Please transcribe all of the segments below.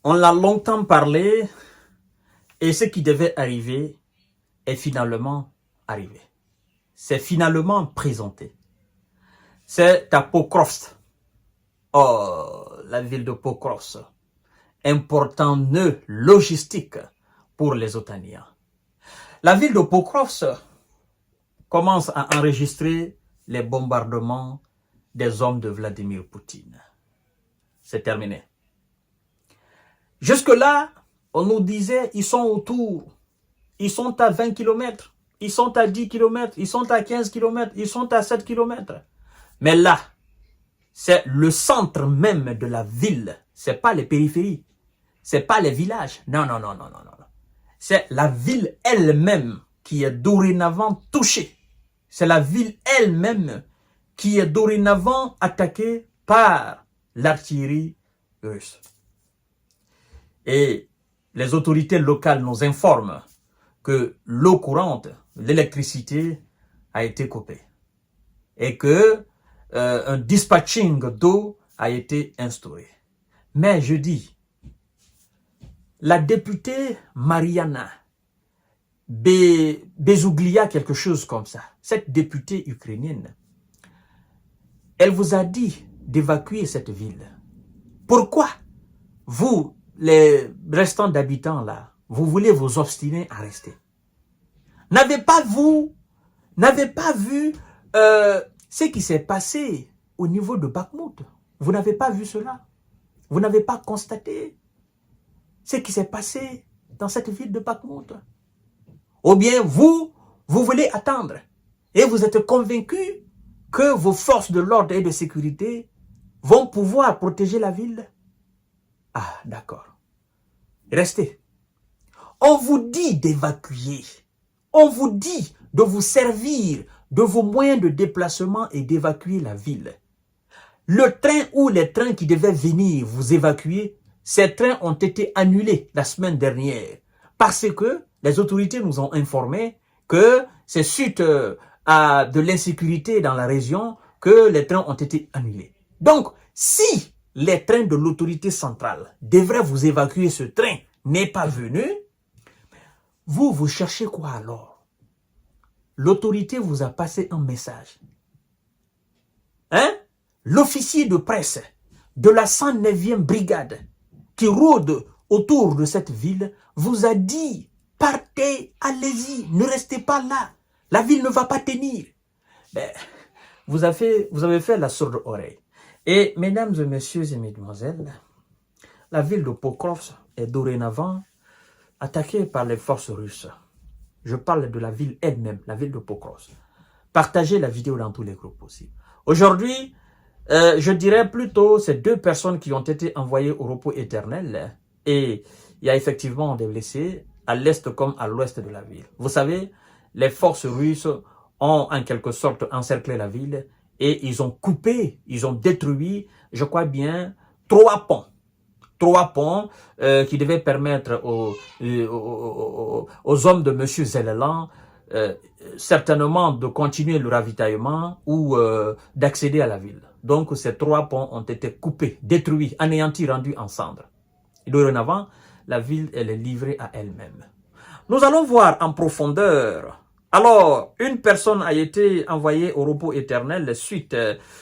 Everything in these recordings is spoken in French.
On l'a longtemps parlé et ce qui devait arriver est finalement arrivé. C'est finalement présenté. C'est à Pokrovsk. Oh, la ville de Pokrovsk. Important nœud logistique pour les Otaniens. La ville de Pokrovsk commence à enregistrer les bombardements des hommes de Vladimir Poutine. C'est terminé. Jusque-là, on nous disait, ils sont autour, ils sont à 20 km, ils sont à 10 km, ils sont à 15 km, ils sont à 7 km. Mais là, c'est le centre même de la ville. C'est pas les périphéries, c'est pas les villages. Non. C'est la ville elle-même qui est dorénavant touchée. C'est la ville elle-même qui est dorénavant attaquée par l'artillerie russe. Et les autorités locales nous informent que l'eau courante, l'électricité a été coupée et que un dispatching d'eau a été instauré. Mais je dis, la députée Mariana Bezouglia, quelque chose comme ça, cette députée ukrainienne, elle vous a dit d'évacuer cette ville. Pourquoi vous, les restants d'habitants là, vous voulez vous obstiner à rester? N'avez pas vu ce qui s'est passé au niveau de Bakhmout? Vous n'avez pas vu cela? Vous n'avez pas constaté ce qui s'est passé dans cette ville de Bakhmout? Ou bien vous voulez attendre et vous êtes convaincu que vos forces de l'ordre et de sécurité vont pouvoir protéger la ville? Ah, d'accord. Restez. On vous dit d'évacuer. On vous dit de vous servir de vos moyens de déplacement et d'évacuer la ville. Le train ou les trains qui devaient venir vous évacuer, ces trains ont été annulés la semaine dernière parce que les autorités nous ont informé que c'est suite à de l'insécurité dans la région que les trains ont été annulés. Donc, si les trains de l'autorité centrale devraient vous évacuer, ce train n'est pas venu, vous cherchez quoi alors? L'autorité vous a passé un message. Hein? L'officier de presse de la 109e brigade qui rôde autour de cette ville vous a dit, partez, allez-y, ne restez pas là. La ville ne va pas tenir. Ben, vous avez fait la sourde oreille. Et mesdames et messieurs et mesdemoiselles, la ville de Pokrovsk est dorénavant attaquée par les forces russes. Je parle de la ville elle-même, la ville de Pokrovsk. Partagez la vidéo dans tous les groupes possibles. Aujourd'hui, je dirais plutôt ces deux personnes qui ont été envoyées au repos éternel. Et il y a effectivement des blessés à l'est comme à l'ouest de la ville. Vous savez, les forces russes ont en quelque sorte encerclé la ville et ils ont coupé, ils ont détruit, je crois bien, trois ponts qui devaient permettre aux hommes de M. Zellelan certainement de continuer le ravitaillement ou d'accéder à la ville. Donc ces trois ponts ont été coupés, détruits, anéantis, rendus en cendres. Et dorénavant, la ville elle est livrée à elle-même. Nous allons voir en profondeur. Alors, une personne a été envoyée au repos éternel suite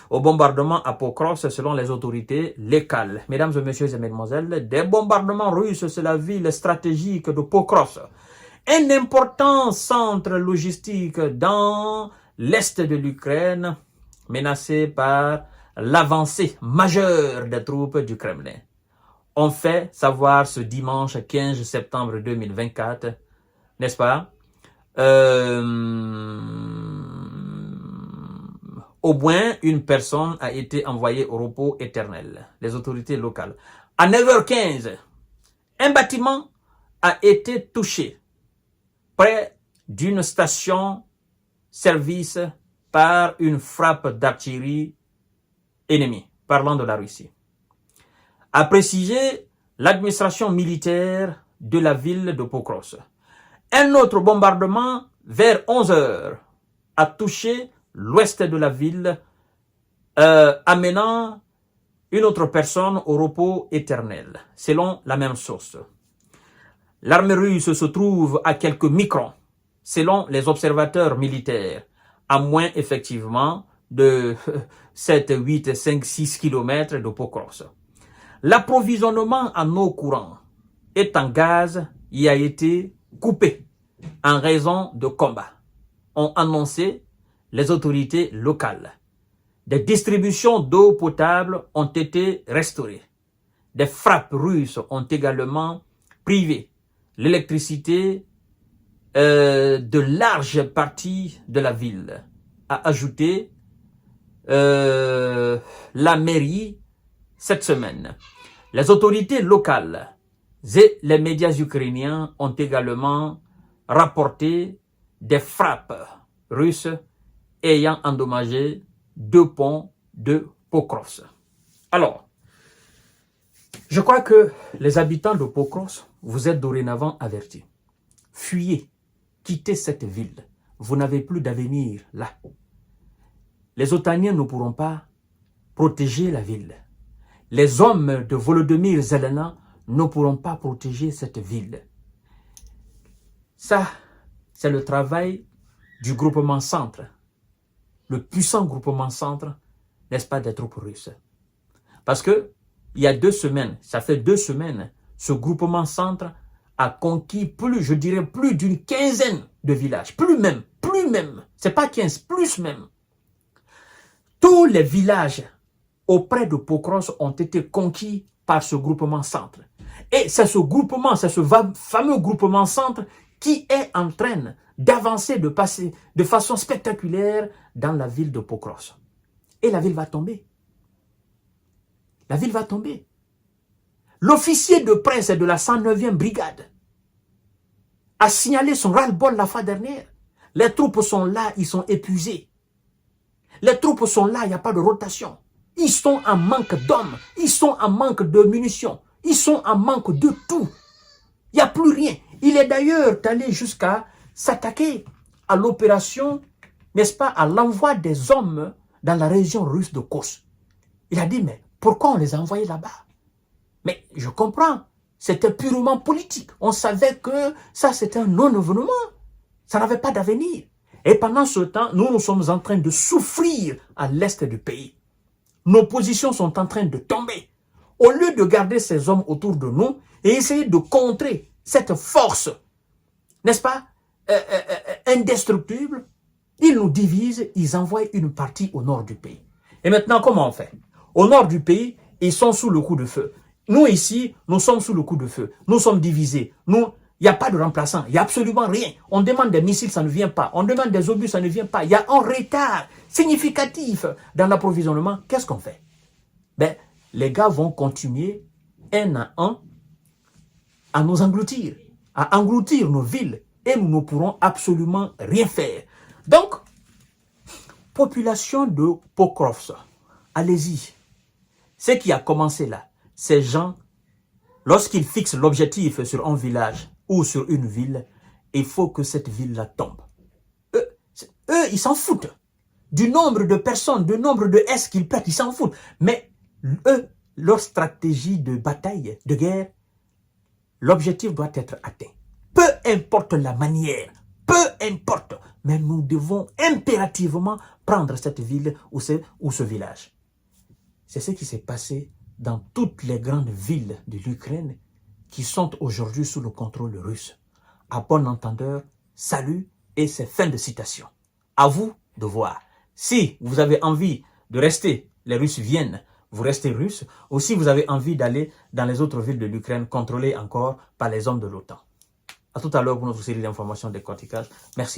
au bombardement à Pokrovsk selon les autorités locales. Mesdames et messieurs et mesdemoiselles, des bombardements russes sur la ville stratégique de Pokrovsk. Un important centre logistique dans l'est de l'Ukraine, menacé par l'avancée majeure des troupes du Kremlin. On fait savoir ce dimanche 15 septembre 2024, n'est-ce pas? Au moins une personne a été envoyée au repos éternel, les autorités locales. À 9h15, un bâtiment a été touché près d'une station-service par une frappe d'artillerie ennemie, parlant de la Russie. A précisé l'administration militaire de la ville de Pokrovsk. Un autre bombardement vers 11h a touché l'ouest de la ville, amenant une autre personne au repos éternel, selon la même source. L'armée russe se trouve à quelques microns, selon les observateurs militaires, à moins effectivement de 7, 8, 5, 6 km de Pokros. L'approvisionnement en eau courante et en gaz y a été coupé en raison de combats, ont annoncé les autorités locales. Des distributions d'eau potable ont été restaurées. Des frappes russes ont également privé l'électricité de larges parties de la ville, a ajouté la mairie cette semaine. Les autorités locales et les médias ukrainiens ont également rapporté des frappes russes ayant endommagé 2 ponts de Pokros. Alors, je crois que les habitants de Pokros, vous êtes dorénavant avertis. Fuyez, quittez cette ville. Vous n'avez plus d'avenir là. Les Otaniens ne pourront pas protéger la ville. Les hommes de Volodymyr Zelensky ne pourront pas protéger cette ville. Ça, c'est le travail du groupement centre, le puissant groupement centre, n'est-ce pas, des troupes russes. Parce que il y a 2 semaines, ça fait 2 semaines, ce groupement centre a conquis plus d'une quinzaine de villages. Plus même, c'est pas 15, plus même. Tous les villages auprès de Pokros ont été conquis par ce groupement centre. Et c'est ce groupement, c'est ce fameux groupement centre qui est en train d'avancer, de passer de façon spectaculaire dans la ville de Pokros. Et la ville va tomber. La ville va tomber. L'officier de presse de la 109e brigade a signalé son ras-le-bol la fois dernière. Les troupes sont là, ils sont épuisés. Les troupes sont là, il n'y a pas de rotation. Ils sont en manque d'hommes, ils sont en manque de munitions, ils sont en manque de tout. Il n'y a plus rien. Il est d'ailleurs allé jusqu'à s'attaquer à l'opération, n'est-ce pas, à l'envoi des hommes dans la région russe de Kos. Il a dit, mais pourquoi on les a envoyés là-bas? Mais je comprends, c'était purement politique. On savait que ça, c'était un non-événement. Ça n'avait pas d'avenir. Et pendant ce temps, nous sommes en train de souffrir à l'est du pays. Nos positions sont en train de tomber. Au lieu de garder ces hommes autour de nous et essayer de contrer cette force, n'est-ce pas, indestructible, ils nous divisent, ils envoient une partie au nord du pays. Et maintenant, comment on fait? Au nord du pays, ils sont sous le coup de feu. Nous ici, nous sommes sous le coup de feu. Nous sommes divisés. Nous, il n'y a pas de remplaçant. Il n'y a absolument rien. On demande des missiles, ça ne vient pas. On demande des obus, ça ne vient pas. Il y a un retard significatif dans l'approvisionnement. Qu'est-ce qu'on fait? Ben, les gars vont continuer un à un à nous engloutir, à engloutir nos villes et nous ne pourrons absolument rien faire. Donc, population de Pokrovsk, allez-y. Ce qui a commencé là, ces gens, lorsqu'ils fixent l'objectif sur un village ou sur une ville, il faut que cette ville-là tombe. Eux, ils s'en foutent. Du nombre de personnes, du nombre de S qu'ils perdent, ils s'en foutent. Mais eux, leur stratégie de bataille, de guerre, l'objectif doit être atteint. Peu importe la manière, peu importe, mais nous devons impérativement prendre cette ville ou ce village. C'est ce qui s'est passé dans toutes les grandes villes de l'Ukraine qui sont aujourd'hui sous le contrôle russe. À bon entendeur, salut et c'est fin de citation. À vous de voir. Si vous avez envie de rester, les Russes viennent, vous restez Russes, ou si vous avez envie d'aller dans les autres villes de l'Ukraine contrôlées encore par les hommes de l'OTAN. À tout à l'heure pour notre série d'informations décortiquage. Merci.